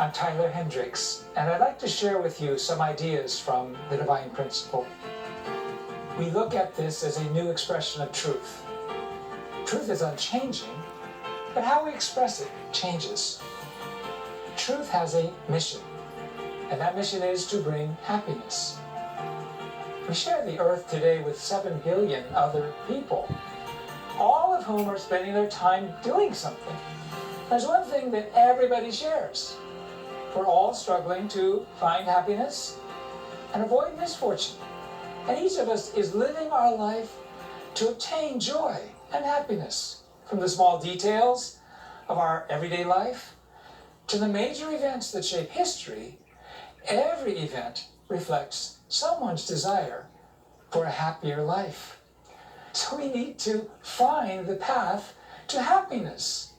I'm Tyler Hendricks, and I'd like to share with you some ideas from the Divine Principle. We look at this as a new expression of truth. Truth is unchanging, but how we express it changes. Truth has a mission, and that mission is to bring happiness. We share the earth today with 7 billion other people, all of whom are spending their time doing something. There's one thing that everybody shares. We're all struggling to find happiness and avoid misfortune. And each of us is living our life to obtain joy and happiness, from the small details of our everyday life to the major events that shape history. Every event reflects someone's desire for a happier life. So we need to find the path to happiness.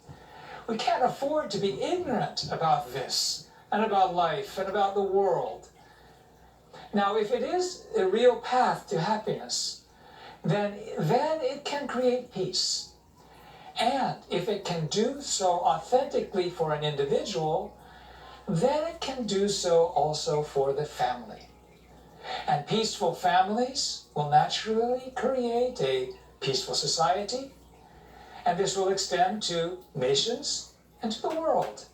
We can't afford to be ignorant about this and about life and about the world. Now, if it is a real path to happiness, then it can create peace. And if it can do so authentically for an individual, then it can do so also for the family. And peaceful families will naturally create a peaceful society, and this will extend to nations and to the world.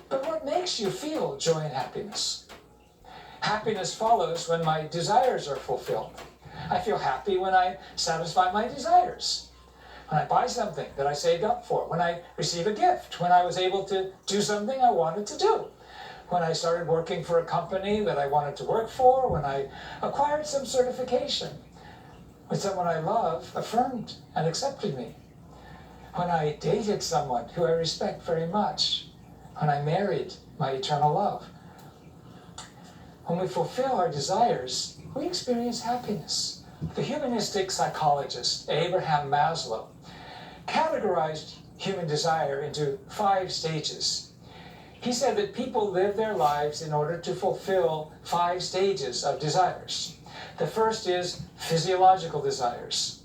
But what makes you feel joy and happiness? Happiness follows when my desires are fulfilled. I feel happy when I satisfy my desires. When I buy something that I saved up for, when I receive a gift, when I was able to do something I wanted to do, when I started working for a company that I wanted to work for, when I acquired some certification, when someone I love affirmed and accepted me, when I dated someone who I respect very much, when I married my eternal love. When we fulfill our desires, we experience happiness. The humanistic psychologist Abraham Maslow categorized human desire into 5 stages. He said that people live their lives in order to fulfill 5 stages of desires. The first is physiological desires.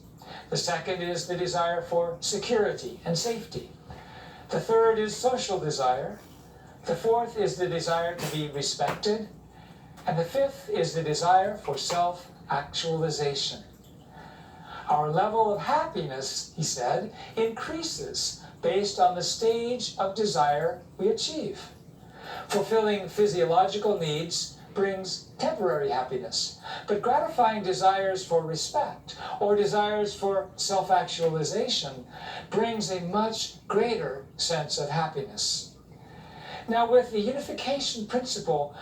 The second is the desire for security and safety. The third is social desire. The fourth is the desire to be respected. And the fifth is the desire for self-actualization. Our level of happiness, he said, increases based on the stage of desire we achieve. Fulfilling physiological needs brings temporary happiness, but gratifying desires for respect or desires for self-actualization brings a much greater sense of happiness. Now, with the unification principle,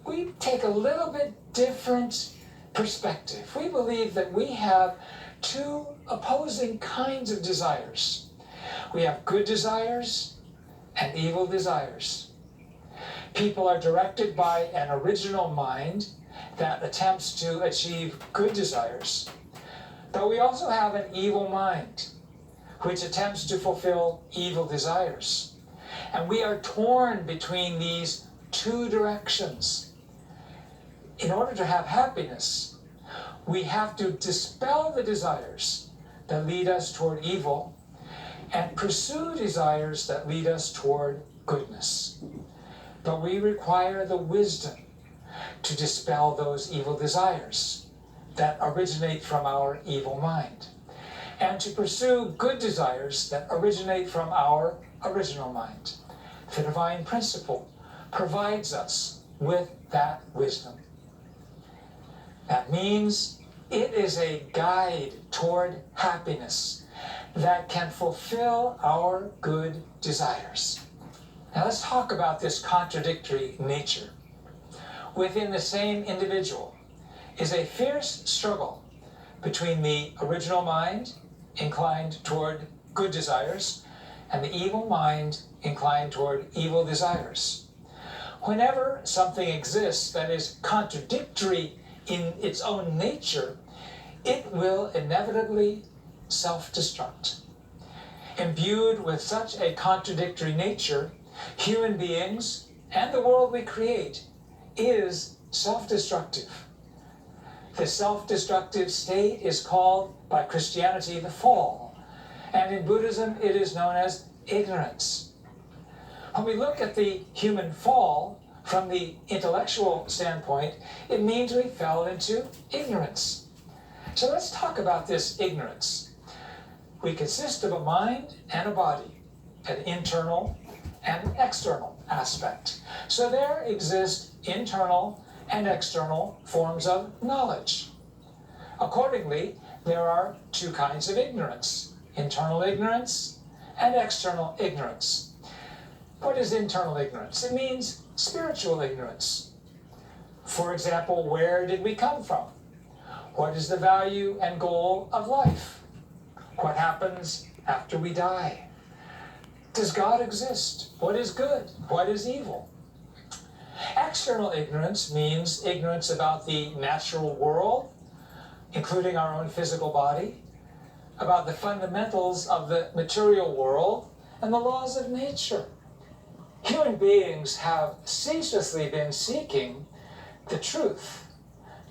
we take a little bit different perspective. We believe that we have 2 opposing kinds of desires. We have good desires and evil desires. People are directed by an original mind that attempts to achieve good desires. But we also have an evil mind which attempts to fulfill evil desires. And we are torn between these 2 directions. In order to have happiness, we have to dispel the desires that lead us toward evil and pursue desires that lead us toward goodness. But we require the wisdom to dispel those evil desires that originate from our evil mind, and to pursue good desires that originate from our original mind. The Divine Principle provides us with that wisdom. That means it is a guide toward happiness that can fulfill our good desires. Now let's talk about this contradictory nature. Within the same individual is a fierce struggle between the original mind, inclined toward good desires, and the evil mind, inclined toward evil desires. Whenever something exists that is contradictory in its own nature, it will inevitably self-destruct. Imbued with such a contradictory nature, human beings and the world we create is self-destructive. The self-destructive state is called by Christianity the fall, and in Buddhism it is known as ignorance. When we look at the human fall from the intellectual standpoint, it means we fell into ignorance. So let's talk about this ignorance. We consist of a mind and a body, an internal and external aspect. So there exist internal and external forms of knowledge. Accordingly, there are two kinds of ignorance: internal ignorance and external ignorance. What is internal ignorance? It means spiritual ignorance. For example, where did we come from? What is the value and goal of life? What happens after we die? Does God exist? What is good? What is evil? External ignorance means ignorance about the natural world, including our own physical body, about the fundamentals of the material world, and the laws of nature. Human beings have ceaselessly been seeking the truth,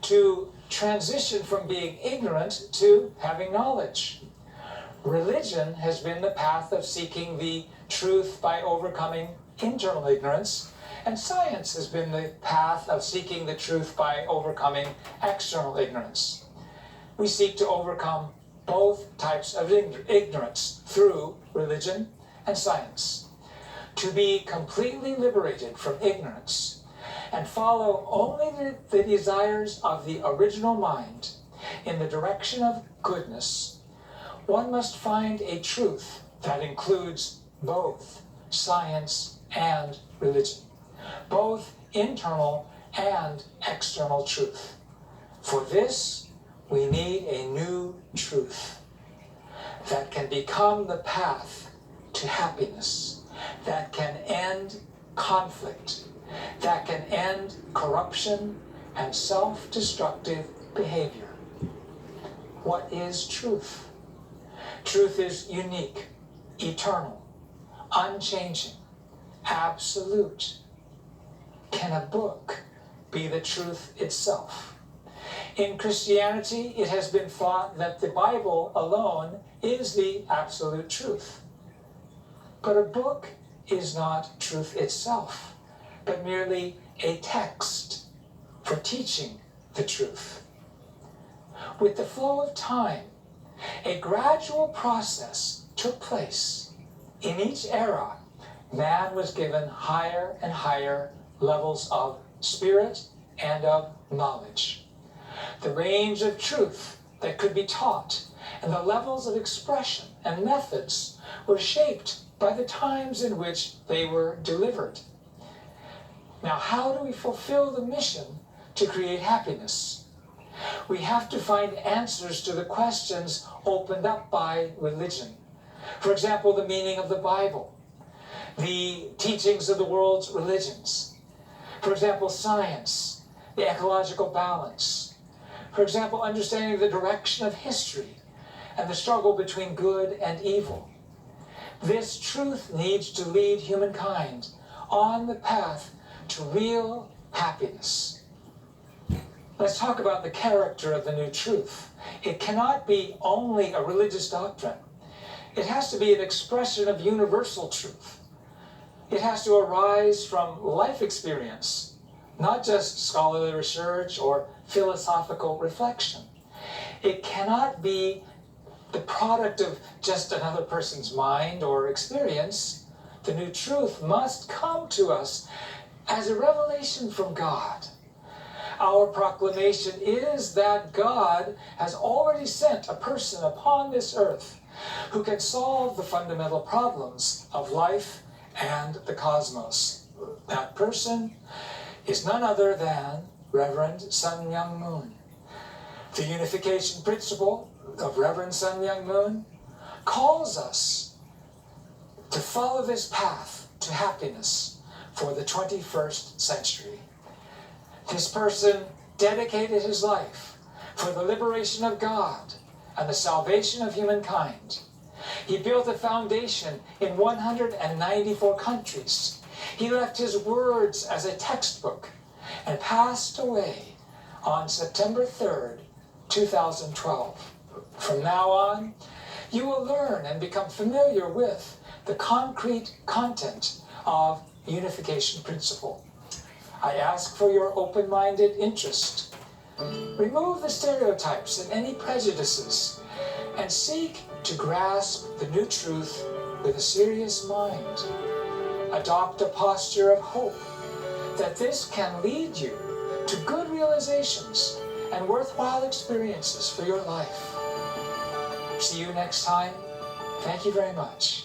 to transition from being ignorant to having knowledge. Religion has been the path of seeking the truth by overcoming internal ignorance, and science has been the path of seeking the truth by overcoming external ignorance. We seek to overcome both types of ignorance through religion and science. To be completely liberated from ignorance and follow only the desires of the original mind in the direction of goodness, one must find a truth that includes both science and religion, both internal and external truth. For this, we need a new truth that can become the path to happiness, that can end conflict, that can end corruption and self-destructive behavior. What is truth? Truth is unique, eternal, unchanging, absolute. Can a book be the truth itself? In Christianity, it has been thought that the Bible alone is the absolute truth. But a book is not truth itself, but merely a text for teaching the truth. With the flow of time, a gradual process took place. In each era, man was given higher and higher levels of spirit and of knowledge. The range of truth that could be taught and the levels of expression and methods were shaped by the times in which they were delivered. Now, how do we fulfill the mission to create happiness? We have to find answers to the questions opened up by religion. For example, the meaning of the Bible, the teachings of the world's religions. For example, science, the ecological balance. For example, understanding the direction of history and the struggle between good and evil. This truth needs to lead humankind on the path to real happiness. Let's talk about the character of the new truth. It cannot be only a religious doctrine. It has to be an expression of universal truth. It has to arise from life experience, not just scholarly research or philosophical reflection. It cannot be the product of just another person's mind or experience. The new truth must come to us as a revelation from God. Our proclamation is that God has already sent a person upon this earth who can solve the fundamental problems of life and the cosmos. That person is none other than Reverend Sun Myung Moon. The unification principle of Reverend Sun Myung Moon calls us to follow this path to happiness for the 21st century. This person dedicated his life for the liberation of God and the salvation of humankind. He built a foundation in 194 countries. He left his words as a textbook and passed away on September 3rd, 2012. From now on, you will learn and become familiar with the concrete content of unification principle. I ask for your open-minded interest. Remove the stereotypes and any prejudices, and seek to grasp the new truth with a serious mind. Adopt a posture of hope that this can lead you to good realizations and worthwhile experiences for your life. See you next time. Thank you very much.